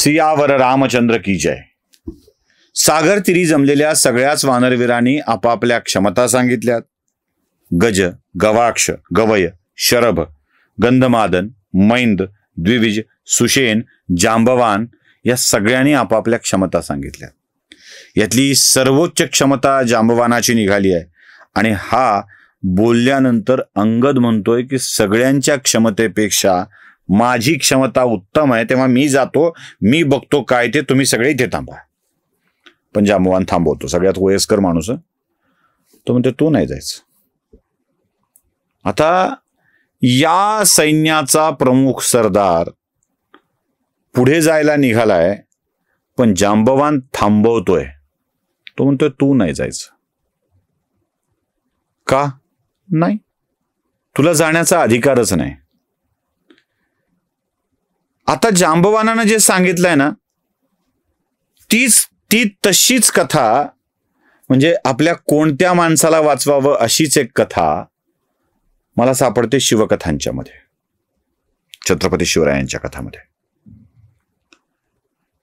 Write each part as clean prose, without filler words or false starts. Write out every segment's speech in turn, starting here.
सियावर रामचंद्र की जय. सागर तिरी जमलेल्या सगळ्याच वानरवीरांनी आपापल्या क्षमता सांगितल्यात. गज, गवाक्ष, गवय, शरभ, गंधमादन, मैंद, द्विविज, सुषेण, जांबवान या सगळ्यांनी आपापल्या क्षमता सांगितल्या. यातली सर्वोच्च क्षमता जांबवानाची निघाली आहे आणि हा बोलल्यानंतर अंगद म्हणतोय की सगळ्यांच्या क्षमतेपेक्षा माझी क्षमता उत्तम आहे, तेव्हा मी जातो, मी बघतो काय ते, तुम्ही सगळे इथे थांबा. पण जांबवान थांबवतो, सगळ्यात वयस्कर माणूस तो म्हणते तू नाही जायचं. आता या सैन्याचा प्रमुख सरदार पुढे जायला निघालाय, पण जांबवान थांबवतोय. तो म्हणतोय तू नाही जायचं. का नाही? तुला जाण्याचा अधिकारच नाही. आता जांबवानानं जे सांगितलंय ना, ती तशीच कथा, म्हणजे आपल्या कोणत्या माणसाला वाचवावं अशीच एक कथा मला सापडते शिवकथांच्या मध्ये, छत्रपती शिवरायांच्या कथामध्ये.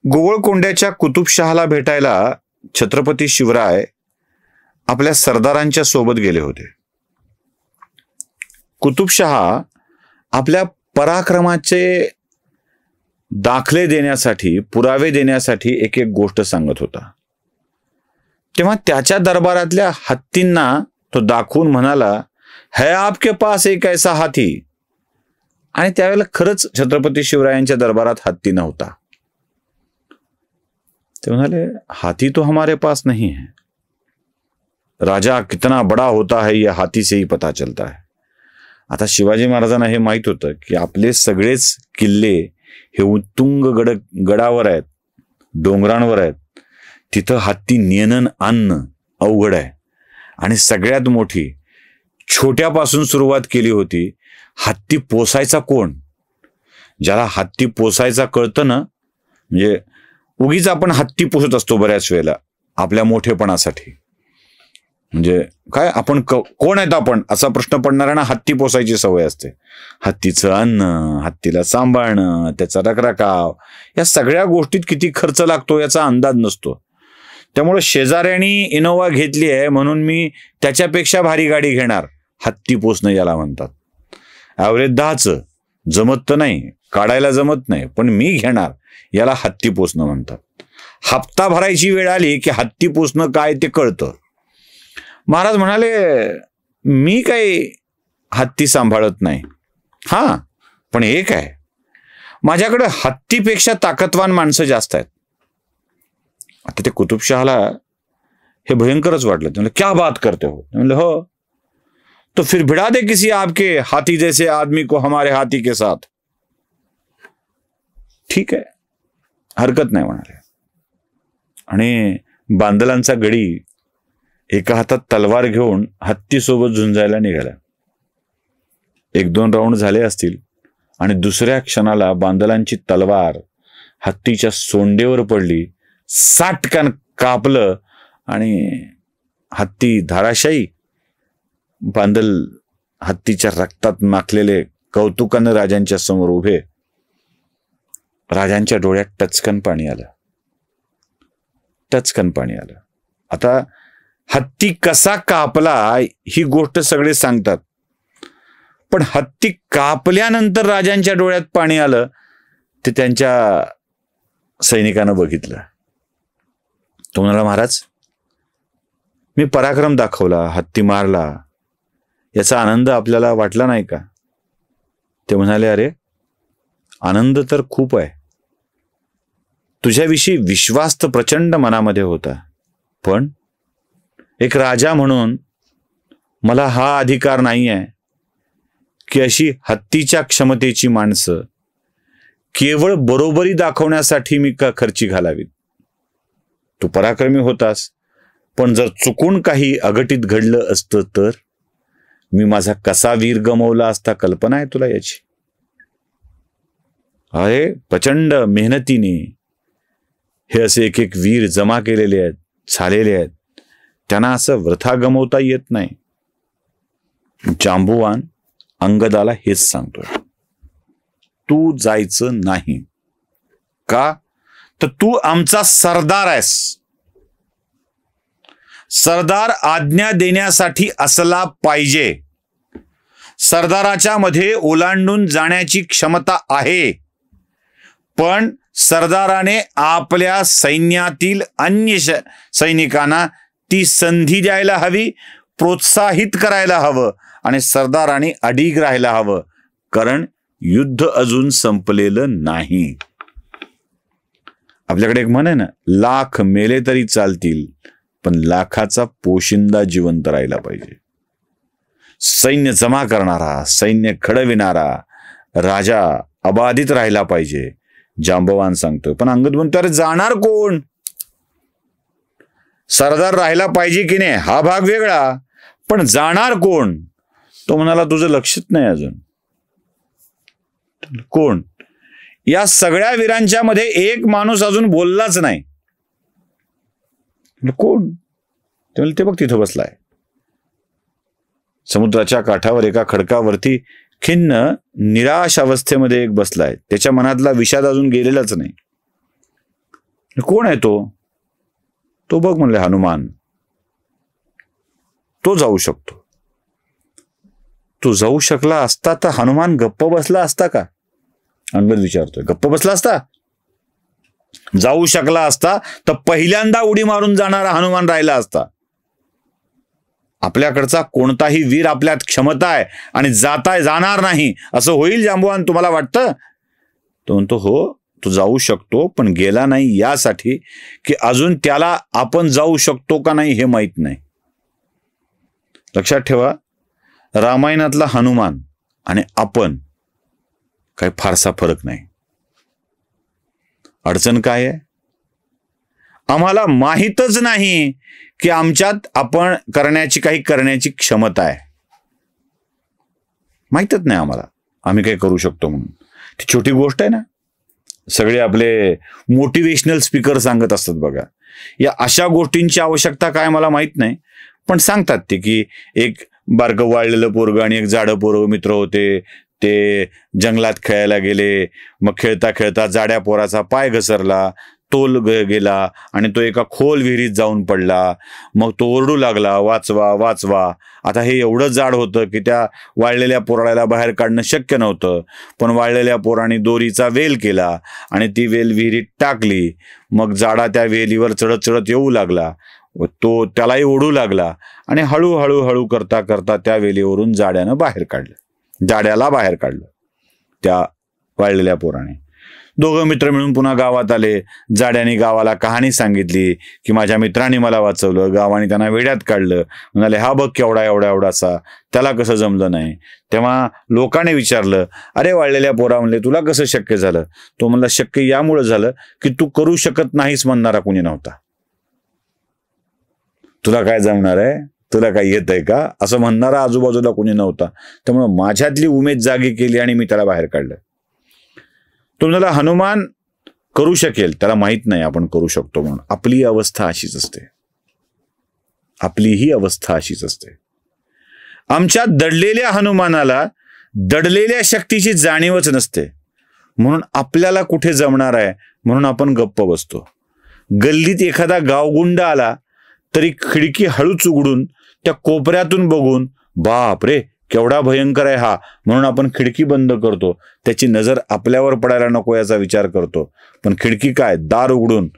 गोवळकोंड्याच्या कुतुबशहाला भेटायला छत्रपती शिवराय आपल्या सरदारांच्या सोबत गेले होते. कुतुबशहा आपल्या पराक्रमाचे दाखले देण्यासाठी, पुरावे देण्यासाठी एक एक गोष्ट सांगत होता. तेव्हा त्याच्या दरबारातल्या हत्तींना तो दाखवून म्हणाला, है आपके पास एक ऐसा हाथी. आणि त्यावेळेला खरंच छत्रपती शिवरायांच्या दरबारात हत्ती नव्हता. ते म्हणाले, हाथी तो हमारे पास नहीं है. राजा कितना बड़ा होता है यह हाथी से ही पता चलता है. आता शिवाजी महाराजांना हे माहित होतं की आपले सगळेच किल्ले हे उत्तुंग गडावर आहेत, डोंगरांवर आहेत. तिथं हत्ती नेणं आणणं अवघड आहे. आणि सगळ्यात मोठी, छोट्यापासून सुरुवात केली होती. हत्ती पोसायचा कोण? ज्याला हत्ती पोसायचा कळतं ना, म्हणजे उगीच आपण हत्ती पोसत असतो बऱ्याच वेळेला आपल्या मोठेपणासाठी. म्हणजे काय आपण कोण आहेत आपण असा प्रश्न पडणाऱ्यांना हत्ती पोसायची सवय असते. हत्तीचं अन्न, हत्तीला सांभाळणं, त्याचा रखरखाव, या सगळ्या गोष्टीत किती खर्च लागतो याचा अंदाज नसतो. त्यामुळे शेजाऱ्यांनी इनोवा घेतली आहे म्हणून मी त्याच्यापेक्षा भारी गाडी घेणार, हत्ती पोसणं याला म्हणतात. ॲव्हरेज 10चं जमत तर नाही, काढायला जमत नाही, पण मी घेणार, याला हत्ती पोसणं म्हणतात. हप्ता भरायची वेळ आली की हत्ती पोसणं काय ते कळतं. महाराज म्हणाले, मी काही हत्ती सांभाळत नाही. हा, पण एक आहे, माझ्याकडे हत्तीपेक्षा ताकदवान माणसं जास्त आहेत. आता ते कुतुबशहाला हे भयंकरच वाटलं. ते म्हणले, क्या बात करते हो? म्हणलं, हो. तो फिर भिड़ा दे किसी आपके हाथी जैसे आदमी को हमारे हाथी के साथ. ठीक आहे, हरकत नाही म्हणाले. आणि बांदलांचा गडी एका हातात तलवार घेऊन हत्तीसोबत झुंजायला निघाला. 1-2 राऊंड झाले असतील आणि दुसऱ्या क्षणाला बांदलांची तलवार हत्तीच्या सोंडेवर पडली, साटकन कापलं आणि हत्ती धाराशायी. बांदल हत्तीच्या रक्तात माखलेले कौतुकानं राजांच्या समोर उभे. राजांच्या डोळ्यात टचकन पाणी आलं, टचकन पाणी आलं. आता हत्ती कसा कापला ही गोष्ट सगळे सांगतात, पण हत्ती कापल्यानंतर राजांच्या डोळ्यात पाणी आलं ते त्यांच्या सैनिकानं बघितलं. तो म्हणाला, महाराज मी पराक्रम दाखवला, हत्ती मारला, याचा आनंद आपल्याला वाटला नाही का? ते म्हणाले, अरे आनंद तर खूप आहे, तुझ्याविषयी विश्वास तर प्रचंड मनामध्ये होता, पण एक राजा म्हणून मला हा अधिकार नाही आहे की अशी हत्तीच्या क्षमतेची माणसं केवळ बरोबरी दाखवण्यासाठी मी खर्ची घालावीत. तू पराक्रमी होतास, पण जर चुकून काही अघटित घडलं असतं तर मी माझा कसा वीर गमावला असता, कल्पना आहे तुला याची? अरे प्रचंड मेहनतीने हे असे एक एक वीर जमा केलेले आहेत, झालेले आहेत, त्यांना असं वृथा गमवता येत नाही. जांबुवान अंगदाला हेच सांगतोय, तू जायचं नाही. का? तर तू आमचा सरदार आहेस. सरदार आज्ञा देण्यासाठी असला पाहिजे. सरदाराच्या मध्ये ओलांडून जाण्याची क्षमता आहे, पण सरदाराने आपल्या सैन्यातील अन्य सैनिकांना ती संधी द्यायला हवी, प्रोत्साहित करायला हवं आणि सरदाराने अडीग राहायला हवं, कारण युद्ध अजून संपलेलं नाही. आपल्याकडे एक म्हण आहे ना, लाख मेले तरी चालतील, पण लाखाचा पोशिंदा जिवंत राहिला पाहिजे. सैन्य जमा करणारा, सैन्य घडविणारा राजा अबाधित राहिला पाहिजे. जांबवान सांगतोय. पण अंगद म्हणतो, अरे जाणार कोण? सरदार राहिला पाहिजे की नाही हा भाग वेगळा, पण जाणार कोण? तो म्हणाला, तुझं लक्षच नाही अजून. कोण? या सगळ्या वीरांच्या मध्ये एक माणूस अजून बोललाच नाही. कोण? ते बघ तिथं बसलाय समुद्राच्या काठावर एका खडकावरती, खिन्न निराश अवस्थेमध्ये एक बसलाय. त्याच्या मनातला विषाद अजून गेलेलाच नाही. कोण आहे तो? तो बघ म्हणले, हनुमान. तो जाऊ शकतो. तो जाऊ शकला असता तर हनुमान गप्प बसला असता का? अंगद विचारतोय. गप्प बसला असता? जाऊ शकला असता तर पहिल्यांदा उडी मारून जाणारा हनुमान राहिला असता. आपल्याकडचा कोणताही वीर आपल्यात क्षमता आहे आणि जाणार नाही असं होईल जांबवान, तुम्हाला वाटतं? तो म्हणतो, हो तो जाऊ शकतो, पण गेला नाही यासाठी की अजून त्याला आपण जाऊ शकतो का नाही हे माहित नाही. लक्षात ठेवा, रामायणातला हनुमान आणि आपण काही फारसा फरक नाही. अडचण काय आहे? आम्हाला माहीतच नाही की आमच्यात आपण करण्याची क्षमता आहे. माहीतच नाही आम्हाला आम्ही काय करू शकतो म्हणून. ती छोटी गोष्ट आहे ना. सगळे आपले मोटिवेशनल स्पीकर सांगत असतात बघा, या अशा गोष्टींची आवश्यकता काय मला माहित नाही, पण सांगतात ते की एक बारकं वाळलेलं पोरगं आणि एक जाडं पोरगं मित्र होते. ते जंगलात खेळायला गेले. मग खेळता खेळता जाड्या पोराचा पाय घसरला, तोल गेला आणि तो एका खोल विहिरीत जाऊन पडला. मग तो ओरडू लागला, वाचवा वाचवा. आता हे एवढं जाड होतं की त्या वाळलेल्या पोराला बाहेर काढणं शक्य नव्हतं, पण वाळलेल्या पोराने दोरीचा वेल केला आणि ती वेल विहिरीत टाकली. मग जाडा त्या वेलीवर चढत चढत येऊ लागला, तो त्यालाही ओढू लागला आणि हळूहळू हळू करता करता त्या वेलीवरून जाड्याला बाहेर काढलं त्या वाळलेल्या पोराने. दोघं मित्र मिळून पुन्हा गावात आले. जाड्याने गावाला कहाणी सांगितली की माझ्या मित्राने मला वाचवलं, गावाने त्यांना वेड्यात काढलं. म्हणाले, हा बघ केवढा एवढासा, त्याला कसं जमलं नाही. तेव्हा लोकांनी विचारलं, अरे वाळलेल्या पोरा म्हणले, तुला कसं शक्य झालं? तो म्हणला, शक्य यामुळे झालं की तू करू शकत नाहीस म्हणणारा कुणी नव्हता. तुला काय जमणार आहे, तुला काय येत आहे का असं म्हणणारा आजूबाजूला कुणी नव्हता. त्यामुळे माझ्यातली उमेद जागी केली आणि मी त्याला बाहेर काढलं. तुम्हाला हनुमान करू शकेल, त्याला माहित नाही आपण करू शकतो म्हणून. आपली अवस्था अशीच असते. आपलीही अवस्था अशीच असते. आमच्या दडलेल्या हनुमानाला दडलेल्या शक्तीची जाणीवच नसते, म्हणून आपल्याला कुठे जमणार आहे म्हणून आपण गप्प बसतो. गल्लीत एखादा गावगुंड आला तरी खिडकी हळूच उघडून त्या कोपऱ्यातून बघून, बाप रे केवढा भयंकर आहे हा, म्हणून आपण खिडकी बंद करतो. त्याची नजर आपल्यावर पडायला नको याचा विचार करतो. पण खिडकी काय, दार उघडून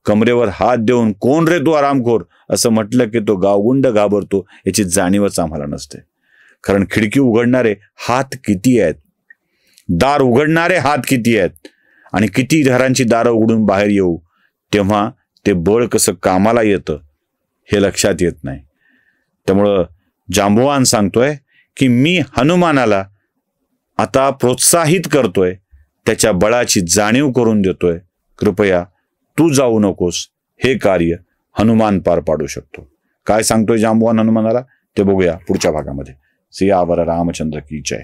कमरेवर हात देऊन, कोण रे तू आरामखोर असं म्हटलं की तो गावगुंड घाबरतो, याची जाणीवच आम्हाला नसते. कारण खिडकी उघडणारे हात किती आहेत, दार उघडणारे हात किती आहेत, आणि किती घरांची दारं उघडून बाहेर येऊ तेव्हा ते बळ कसं कामाला येतं हे लक्षात येत नाही. त्यामुळं जांबवान सांगतोय की मी हनुमानाला आता प्रोत्साहित करतोय, त्याच्या बळाची जाणीव करून देतोय. कृपया तू जाऊ नकोस, हे कार्य हनुमान पार पाडू शकतो. काय सांगतोय जांबवान हनुमानाला ते बघूया पुढच्या भागामध्ये. सियावर रामचंद्र की जय.